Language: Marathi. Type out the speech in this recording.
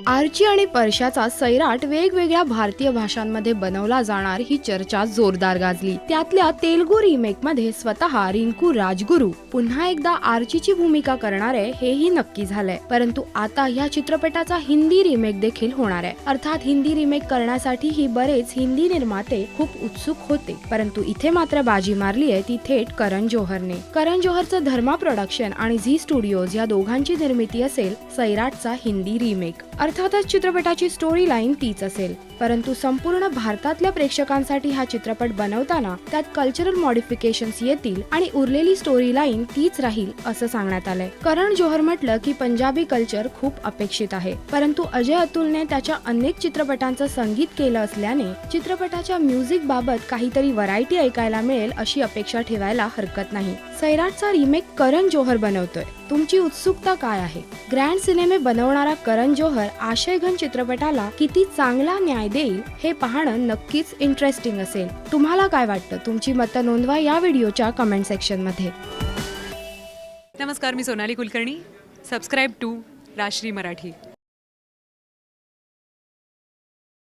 आर्ची आणि परशाचा सैराट वेगवेगळ्या भारतीय भाषांमध्ये बनवला जाणार ही चर्चा जोरदार गाजली। त्यातल्या तेलुगू रिमेक मध्ये स्वतः रिंकू राजगुरू पुन्हा एकदा आर्चीची भूमिका करणार आहे हेही नक्की झालंय। परंतु आता या चित्रपटाचा हिंदी रिमेक देखील होणार आहे। अर्थात हिंदी रिमेक करण्यासाठी ही बरेच हिंदी निर्माते खूप उत्सुक होते, परंतु इथे मात्र बाजी मारली आहे ती थेट करण जोहरने। करण जोहरचं धर्मा प्रोडक्शन आणि झी स्टुडिओज या दोघांची निर्मिती असेल सैराटचा हिंदी रिमेक। अर्थातच चित्रपटाची स्टोरी लाईन तीच असेल, परंतु संपूर्ण भारतातल्या प्रेक्षकांसाठी हा चित्रपट बनवताना त्यात कल्चरल मॉडिफिकेशन्स येतील आणि उरलेली स्टोरी लाईन तीच राहील असं सांगण्यात आलंय। करण जोहर म्हटलं की पंजाबी कल्चर खूप अपेक्षित आहे, परंतु अजय अतुलने त्याच्या अनेक चित्रपटांचं संगीत केलं असल्याने चित्रपटाच्या म्युझिक बाबत काहीतरी व्हरायटी ऐकायला मिळेल अशी अपेक्षा ठेवायला हरकत नाही। सैराटचा रिमेक करण जोहर बनवतोय, तुमची उत्सुकता काय आहे? ग्रँड सिनेमे बनवणारा करण जोहर आशयघन चित्रपटाला किती चांगला न्याय देईल हे पाहणं नक्कीच इंटरेस्टिंग असेल। तुम्हाला काय वाटतं? तुमची मतं नोंदवा या व्हिडिओच्या कमेंट सेक्शन मध्ये। नमस्कार, मी सोनाली कुलकर्णी। Subscribe to Rajshri Marathi.